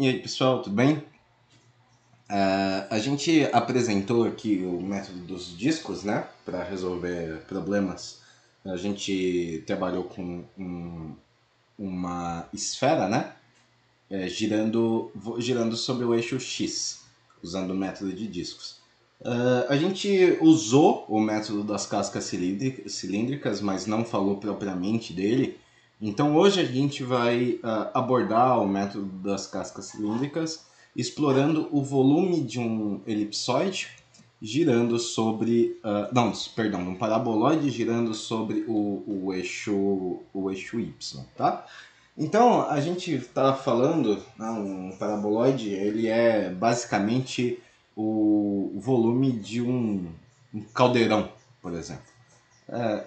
E aí, pessoal, tudo bem? A gente apresentou aqui o método dos discos, né? Para resolver problemas. A gente trabalhou com uma esfera, né? Girando sobre o eixo X, usando o método de discos. A gente usou o método das cascas cilíndricas, mas não falou propriamente dele. Então hoje a gente vai abordar o método das cascas cilíndricas, explorando o volume de um elipsoide girando sobre... não, perdão, um paraboloide girando sobre o eixo Y, tá? Então, a gente está falando, um paraboloide, ele é basicamente o volume de um caldeirão, por exemplo.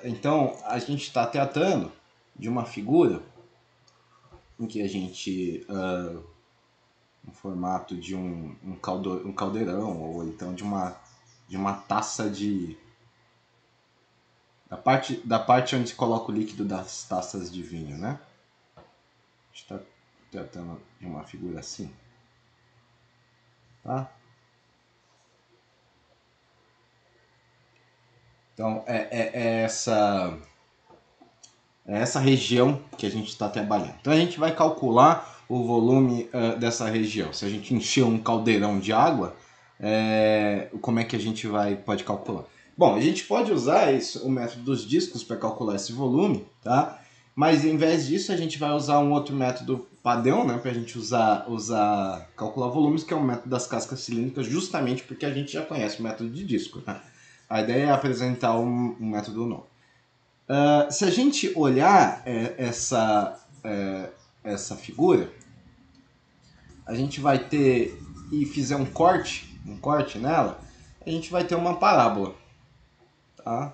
Então, a gente está tratando de uma figura em que a gente, no formato de um caldeirão, ou então de uma taça de... Da parte onde se coloca o líquido das taças de vinho, né? A gente está tratando de uma figura assim, tá? Então, é essa região que a gente está trabalhando. Então, a gente vai calcular o volume dessa região. Se a gente encher um caldeirão de água, como é que a gente pode calcular? Bom, a gente pode usar o método dos discos para calcular esse volume, tá? Mas, em vez disso, a gente vai usar um outro método padrão, né? Para a gente calcular volumes, que é o método das cascas cilíndricas, justamente porque a gente já conhece o método de disco, né? A ideia é apresentar um método novo. Se a gente olhar essa figura, a gente vai ter e fizer um corte nela, a gente vai ter uma parábola, tá?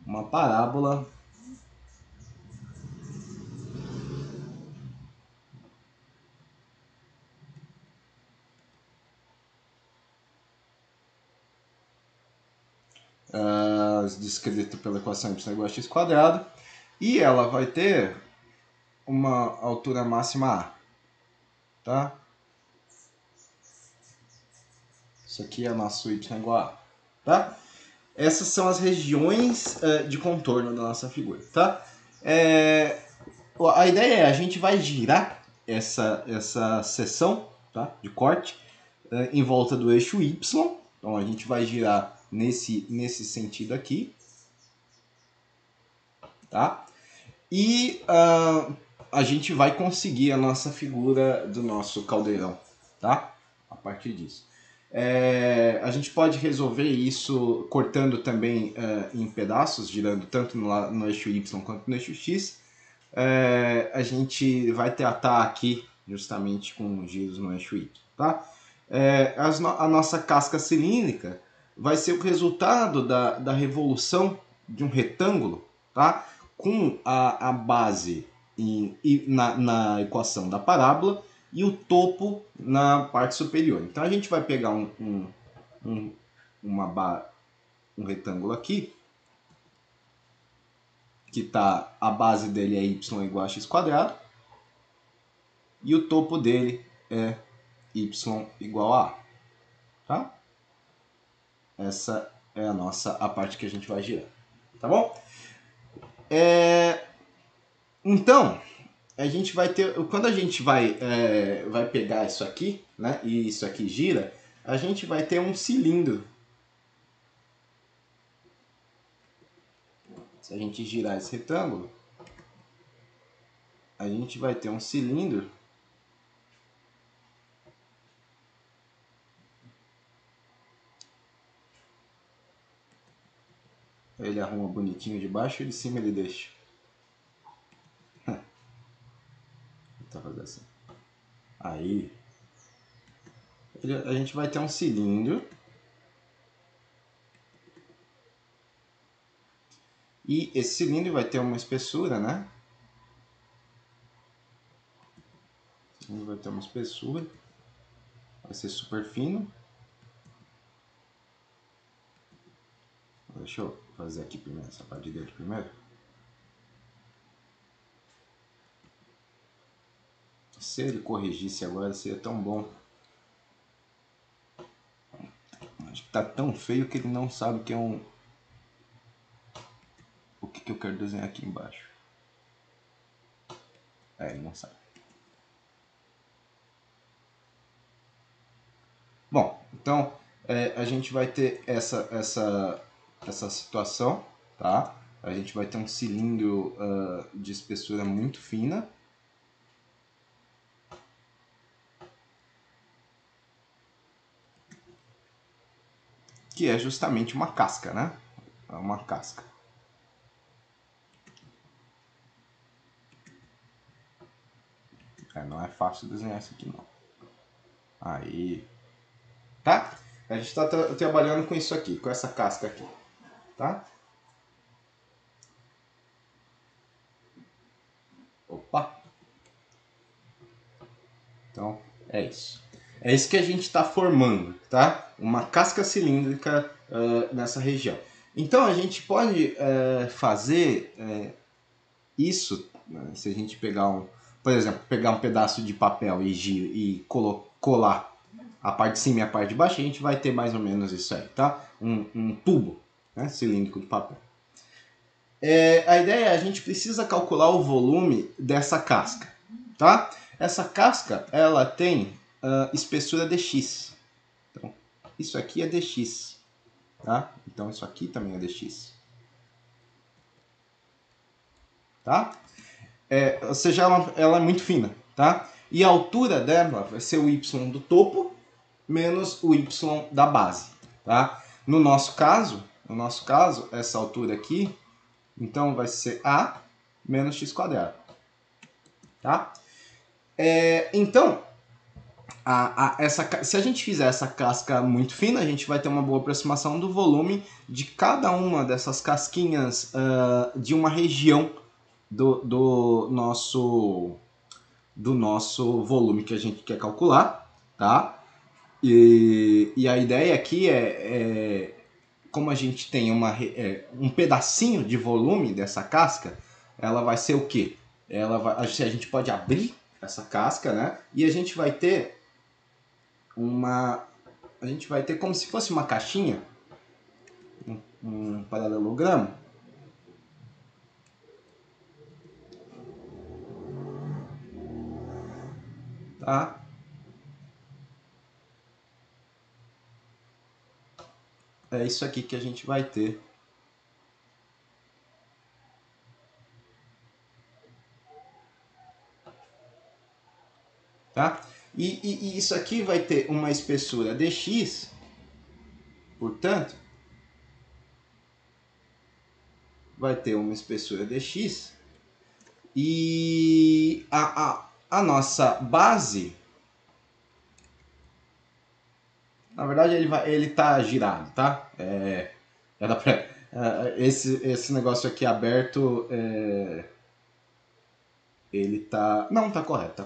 Uma parábola descrita pela equação y igual a x quadrado, e ela vai ter uma altura máxima a, tá? Isso aqui é nosso y igual a, tá? Essas são as regiões de contorno da nossa figura, tá? A ideia é a gente vai girar essa seção, tá, de corte em volta do eixo Y. Então a gente vai girar nesse sentido aqui, tá? E a gente vai conseguir a nossa figura do nosso caldeirão, tá? A partir disso. A gente pode resolver isso cortando também em pedaços, girando tanto no eixo Y quanto no eixo X. A gente vai tratar aqui justamente com giros no eixo Y, tá? A nossa casca cilíndrica vai ser o resultado da revolução de um retângulo, tá? Com a base na equação da parábola e o topo na parte superior. Então a gente vai pegar um retângulo aqui, que a base dele é y igual a x quadrado, e o topo dele é y igual a a. Tá? Essa é a parte que a gente vai girar. Tá bom? Então, a gente vai ter... Quando a gente vai pegar isso aqui, né, e isso aqui gira, a gente vai ter um cilindro. Se a gente girar esse retângulo, a gente vai ter um cilindro ele arruma bonitinho de baixo e de cima ele deixa. Vou fazer assim. Aí, a gente vai ter um cilindro e esse cilindro vai ter uma espessura, né? O cilindro vai ter uma espessura, vai ser super fino. Deixa eu fazer aqui primeiro, essa parte de dentro primeiro. Se ele corrigisse agora, seria tão bom. Acho que tá tão feio que ele não sabe que é um... O que eu quero desenhar aqui embaixo. Ele não sabe. Bom, então a gente vai ter essa situação, tá? A gente vai ter um cilindro de espessura muito fina. Que é justamente uma casca, né? É uma casca. Não é fácil desenhar isso aqui, não. Aí. Tá? A gente está trabalhando com isso aqui, com essa casca aqui. Tá? Opa! Então, é isso. É isso que a gente está formando, tá? Uma casca cilíndrica nessa região. Então, a gente pode fazer isso, né? Se a gente pegar por exemplo, pegar um pedaço de papel e colar a parte de cima e a parte de baixo, a gente vai ter mais ou menos isso aí, tá? Um tubo, né, cilíndrico de papel. A ideia é a gente precisa calcular o volume dessa casca, tá? Essa casca, ela tem espessura dx. Então, isso aqui é dx, tá? Então, isso aqui também é dx. Tá? Ou seja, ela é muito fina, tá? E a altura dela vai ser o y do topo menos o y da base, tá? No nosso caso, essa altura aqui, então vai ser a menos x quadrado, tá? Então, se a gente fizer essa casca muito fina, a gente vai ter uma boa aproximação do volume de cada uma dessas casquinhas de uma região do nosso volume que a gente quer calcular, tá? E a ideia aqui como a gente tem um pedacinho de volume dessa casca, ela vai ser o quê? A gente pode abrir essa casca, né? E a gente vai ter como se fosse uma caixinha, um paralelogramo. Tá? É isso aqui que a gente vai ter. Tá? E isso aqui vai ter uma espessura dx, portanto, vai ter uma espessura dx e a nossa base, na verdade ele tá girado, tá? Esse negócio aqui aberto, ele tá... Não, tá correto.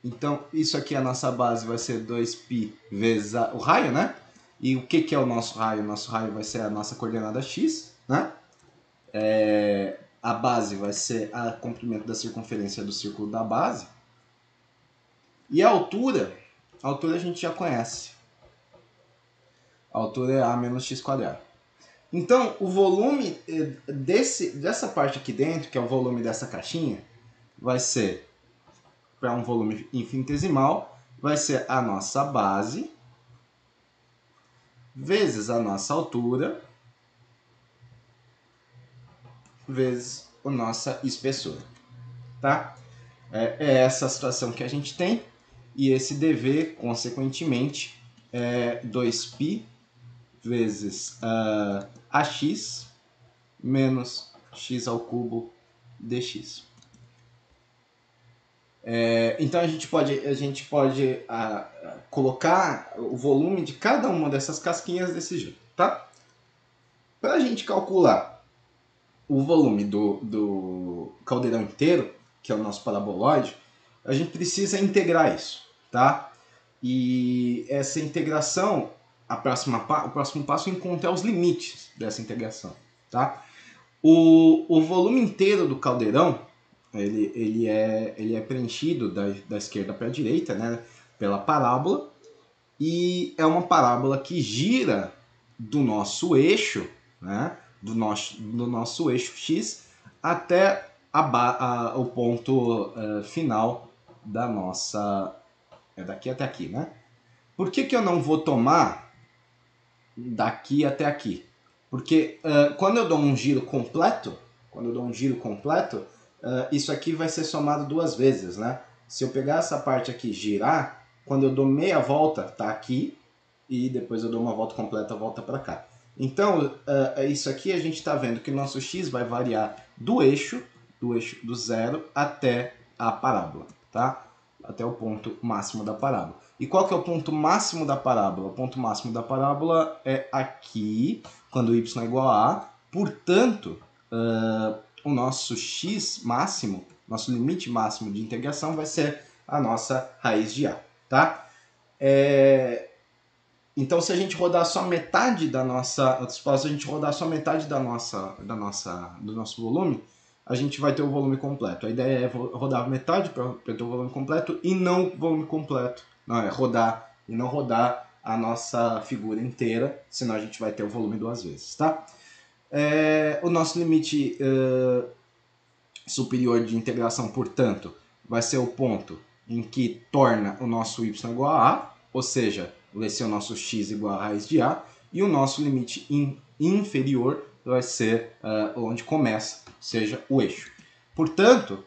Então, isso aqui, a nossa base vai ser 2π vezes o raio, né? E o que é o nosso raio? O nosso raio vai ser a nossa coordenada x, né? A base vai ser o comprimento da circunferência do círculo da base. E a altura a gente já conhece. A altura é a menos x quadrado. Então, o volume dessa parte aqui dentro, que é o volume dessa caixinha, vai ser, para um volume infinitesimal, vai ser a nossa base vezes a nossa altura vezes a nossa espessura. Tá? É essa a situação que a gente tem. E esse dv, consequentemente, é 2π vezes ax menos x ao cubo dx. Então a gente pode colocar o volume de cada uma dessas casquinhas desse jeito, tá? Para a gente calcular o volume do caldeirão inteiro, que é o nosso paraboloide, a gente precisa integrar isso, tá? E essa integração, o próximo passo é encontrar os limites dessa integração, tá? O volume inteiro do caldeirão, ele é preenchido da esquerda para a direita, né, pela parábola, e é uma parábola que gira do nosso eixo, né, do nosso eixo x até o ponto final da nossa... É daqui até aqui, né? Por que eu não vou tomar daqui até aqui? Porque quando eu dou um giro completo, isso aqui vai ser somado duas vezes, né? Se eu pegar essa parte aqui e girar, quando eu dou meia volta, tá aqui, e depois eu dou uma volta completa, volta para cá. Então, isso aqui a gente está vendo que o nosso x vai variar do eixo do zero até a parábola, tá? Até o ponto máximo da parábola. E qual que é o ponto máximo da parábola? O ponto máximo da parábola é aqui, quando y é igual a a. Portanto, o nosso x máximo, nosso limite máximo de integração vai ser a nossa raiz de a, tá? Então, se a gente rodar só metade da nossa... Se a gente rodar só metade do nosso volume, a gente vai ter o volume completo. A ideia é rodar metade para ter o volume completo e não o volume completo. Não, é rodar e não rodar a nossa figura inteira, senão a gente vai ter o volume duas vezes, tá? O nosso limite superior de integração, portanto, vai ser o ponto em que torna o nosso y igual a a, ou seja, vai ser o nosso x igual a raiz de a, e o nosso limite inferior vai ser onde começa, ou seja, o eixo. Portanto,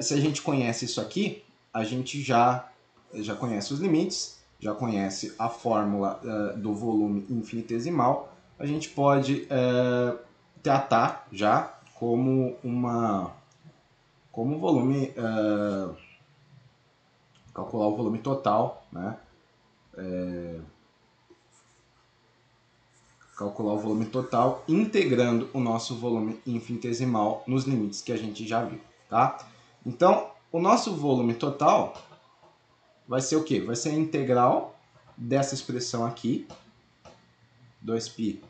se a gente conhece isso aqui, a gente já conhece os limites, já conhece a fórmula do volume infinitesimal, a gente pode tratar já como volume, calcular o volume total, né? Calcular o volume total integrando o nosso volume infinitesimal nos limites que a gente já viu, tá? Então, o nosso volume total vai ser o quê? Vai ser a integral dessa expressão aqui, 2π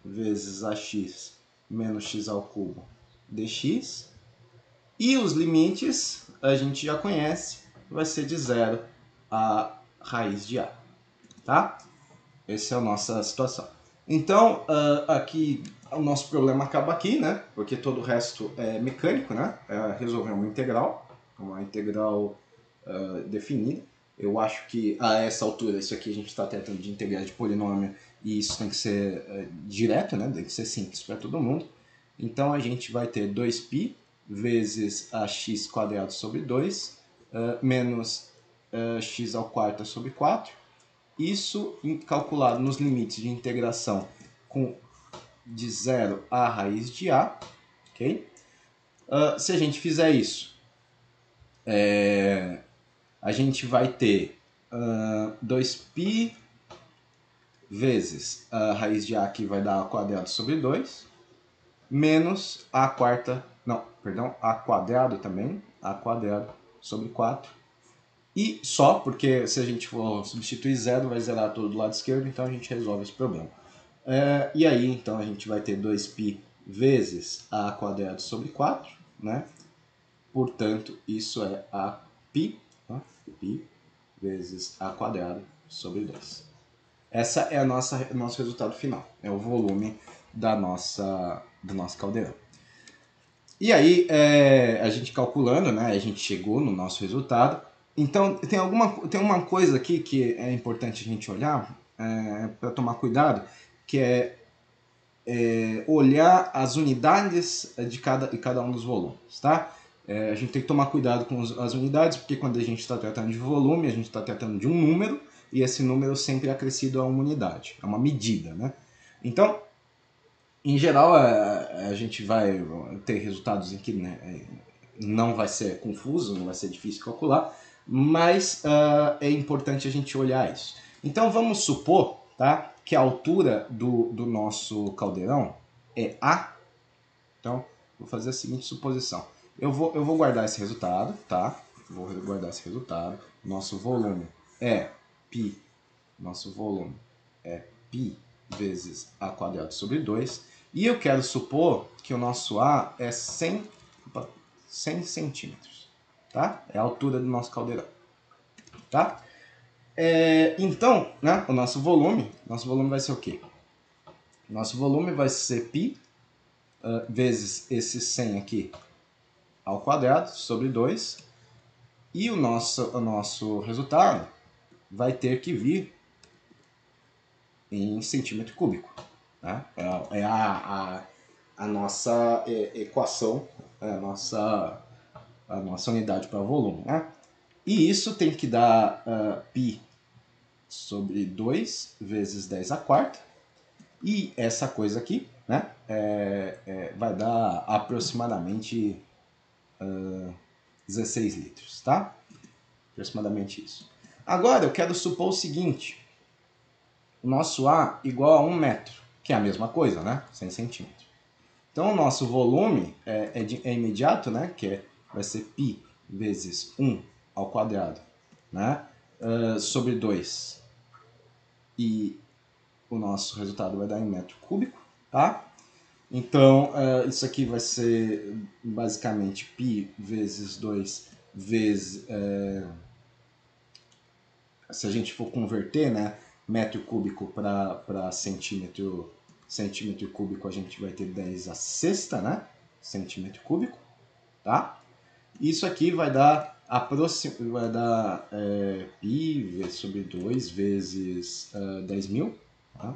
vezes ax menos x ao cubo dx, e os limites a gente já conhece, vai ser de 0 a raiz de a, tá? Essa é a nossa situação. Então, aqui o nosso problema acaba aqui, né? Porque todo o resto é mecânico, né? É resolver uma integral definida. Eu acho que a essa altura, isso aqui a gente está tratando de integrar de polinômio e isso tem que ser direto, né? Tem que ser simples para todo mundo. Então, a gente vai ter 2π vezes ax quadrado sobre 2 menos x ao quarto sobre 4. Isso calculado nos limites de integração de 0 a raiz de a. Okay? Se a gente fizer isso, a gente vai ter 2π vezes a raiz de a, que vai dar a quadrado sobre 2, menos a quarta, não, perdão, a quadrado também, a quadrado sobre 4. E só, porque se a gente for substituir zero, vai zerar todo do lado esquerdo, então a gente resolve esse problema. E aí, então, a gente vai ter 2π vezes a quadrado sobre 4, né? Portanto, isso é a π, tá? Π vezes a quadrado sobre 2. Essa é o nosso resultado final, é o volume do nosso caldeirão. E aí, a gente calculando, né, a gente chegou no nosso resultado. Então, tem uma coisa aqui que é importante a gente olhar, para tomar cuidado, que é olhar as unidades de cada um dos volumes, tá? A gente tem que tomar cuidado com as unidades, porque quando a gente está tratando de volume, a gente está tratando de um número, e esse número sempre é acrescido a uma unidade, é uma medida, né? Então, em geral, a gente vai ter resultados em que, né, não vai ser confuso, não vai ser difícil calcular, mas é importante a gente olhar isso. Então vamos supor, tá, que a altura do nosso caldeirão é A. Então vou fazer a seguinte suposição. Eu vou guardar esse resultado, tá? Vou guardar esse resultado. Nosso volume é π. Nosso volume é π vezes a quadrado sobre 2. E eu quero supor que o nosso A é 100... Opa, 100 centímetros. Tá? É a altura do nosso caldeirão. Tá? Então, né, o nosso volume vai ser o quê? Nosso volume vai ser π vezes esse 100 aqui ao quadrado sobre 2. E o nosso resultado vai ter que vir em centímetro cúbico. Né? É a nossa equação, a nossa unidade para volume. Né? E isso tem que dar π sobre 2 vezes 10 a quarta. E essa coisa aqui, né, vai dar aproximadamente 16 litros, tá? Aproximadamente isso. Agora eu quero supor o seguinte: o nosso A igual a 1 metro, que é a mesma coisa, né? 100 centímetros. Então o nosso volume é imediato, né? Vai ser π vezes 1 ao quadrado, né? Sobre 2. E o nosso resultado vai dar em metro cúbico, tá? Então, isso aqui vai ser basicamente π vezes 2 vezes... se a gente for converter, né, metro cúbico para centímetro cúbico, a gente vai ter 10 a sexta, né, centímetro cúbico, tá? Isso aqui vai dar π sobre 2 vezes 10.000, tá?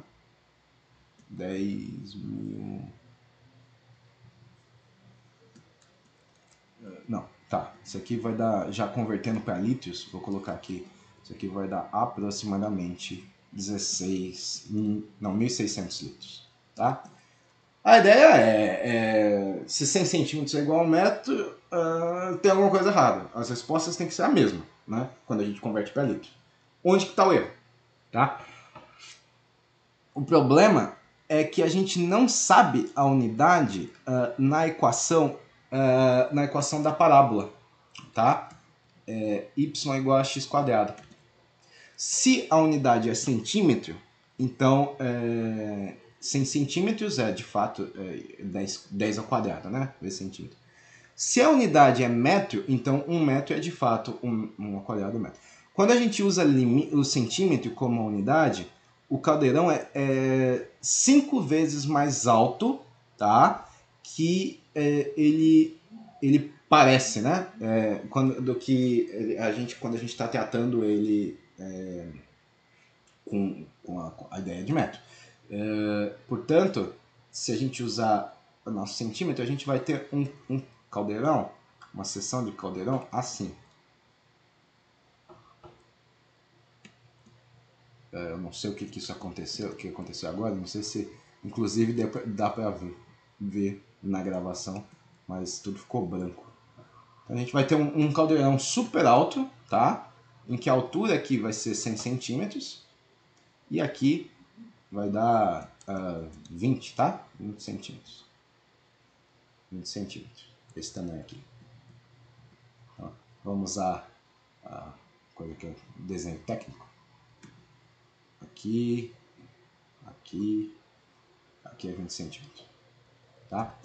10.000... Não, tá. Isso aqui vai dar, já convertendo para litros, vou colocar aqui, isso aqui vai dar aproximadamente 1.600 litros, tá? A ideia se 100 centímetros é igual a 1 metro, tem alguma coisa errada. As respostas têm que ser a mesma, né? Quando a gente converte para litro. Onde que está o erro? Tá? O problema é que a gente não sabe a unidade na equação da parábola, tá? Y igual a x quadrado. Se a unidade é centímetro, então 100 centímetros é de fato 10 ao quadrado, né? 10 centímetros. Se a unidade é metro, então 1 metro é de fato 1 ao quadrado metro. Quando a gente usa o centímetro como unidade, o caldeirão é 5 vezes mais alto, tá? Que ele parece, né? Quando a gente está tratando ele com a ideia de metro. Portanto, se a gente usar o nosso centímetro, a gente vai ter um caldeirão, uma seção de caldeirão assim. Eu não sei o que isso aconteceu, o que aconteceu agora, não sei se inclusive dá para ver na gravação, mas tudo ficou branco. Então a gente vai ter um caldeirão super alto, tá? Em que a altura aqui vai ser 100 centímetros e aqui vai dar 20, tá? 20 centímetros. 20 centímetros, esse tamanho aqui. Então, vamos usar a coisa que é desenho técnico. Aqui é 20 centímetros, tá?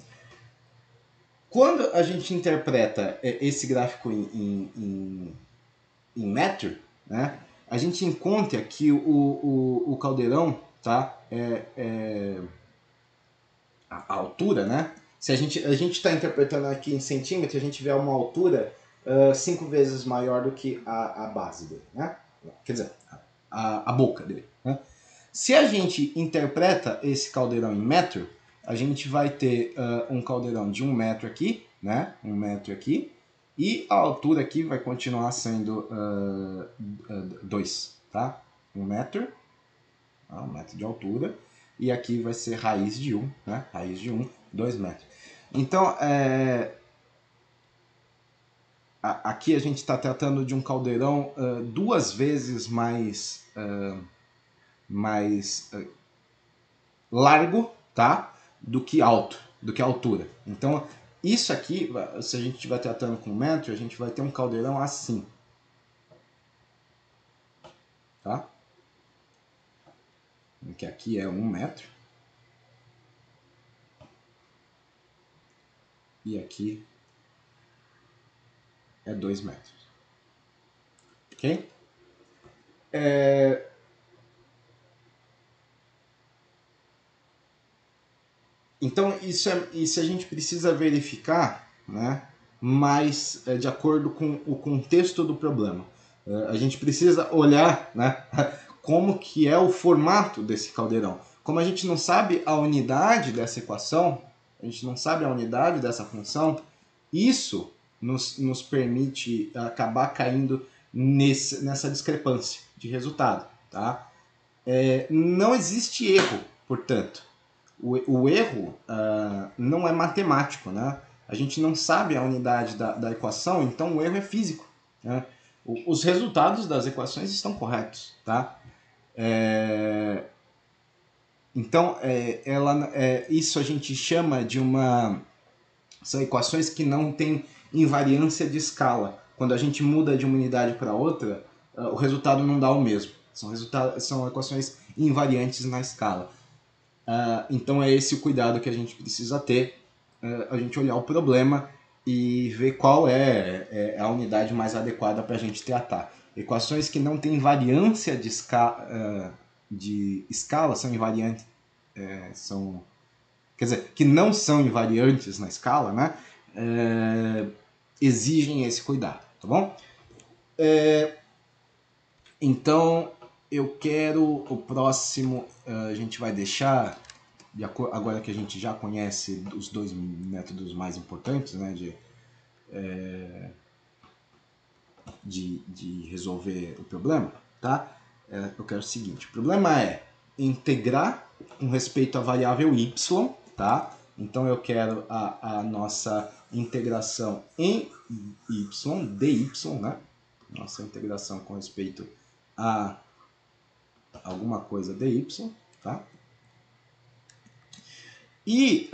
Quando a gente interpreta esse gráfico em metro, né, a gente encontra que o caldeirão, tá, a altura, né? Se a gente está interpretando aqui em centímetro, a gente vê uma altura 5 vezes maior do que a base dele, né? Quer dizer, a boca dele, né? Se a gente interpreta esse caldeirão em metro, a gente vai ter um caldeirão de 1 metro aqui, né? 1 metro aqui, e a altura aqui vai continuar sendo 2, tá? 1 metro, 1 metro de altura, e aqui vai ser raiz de 1, né? Raiz de 1, 2 metros. Então, aqui a gente está tratando de um caldeirão 2 vezes mais largo, tá? Do que alto, do que a altura. Então, isso aqui, se a gente estiver tratando com metro, a gente vai ter um caldeirão assim, tá? Que aqui é 1 metro. E aqui é 2 metros. Ok? Então, isso a gente precisa verificar, né, mas de acordo com o contexto do problema. A gente precisa olhar, né, como que é o formato desse caldeirão. Como a gente não sabe a unidade dessa equação, a gente não sabe a unidade dessa função, isso nos permite acabar caindo nessa discrepância de resultado. Tá? Não existe erro, portanto. O erro não é matemático, né? A gente não sabe a unidade da equação, então o erro é físico. Né? Os resultados das equações estão corretos, tá? Então, isso a gente chama de são equações que não têm invariância de escala. Quando a gente muda de uma unidade para outra, o resultado não dá o mesmo. São equações invariantes na escala. Então é esse o cuidado que a gente precisa ter, a gente olhar o problema e ver qual é a unidade mais adequada para a gente tratar. Equações que não têm variância de escala são invariantes, quer dizer, que não são invariantes na escala, né? Exigem esse cuidado, tá bom? Então eu quero o próximo, a gente vai deixar, agora que a gente já conhece os 2 métodos mais importantes, né, de resolver o problema, tá? Eu quero o seguinte, o problema é integrar com respeito à variável y, tá? Então eu quero a nossa integração em y, dy, né? Nossa integração com respeito a alguma coisa dy, tá? E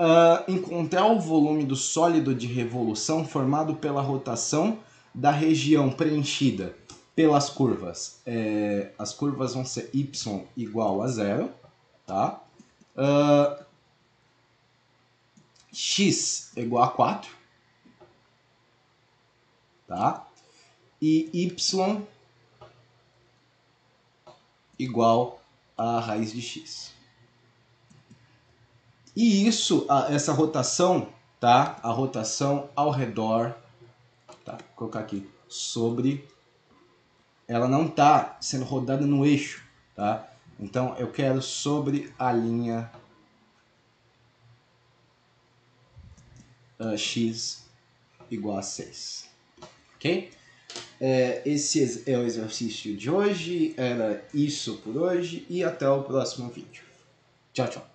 encontrar o volume do sólido de revolução formado pela rotação da região preenchida pelas curvas. As curvas vão ser y igual a 0, tá? X igual a 4, tá? E y igual a raiz de x. E isso, essa rotação, tá? A rotação ao redor, tá? Vou colocar aqui, sobre, ela não está sendo rodada no eixo, tá? Então eu quero sobre a linha x igual a 6, ok? Esse é o exercício de hoje, era isso por hoje e até o próximo vídeo. Tchau, tchau.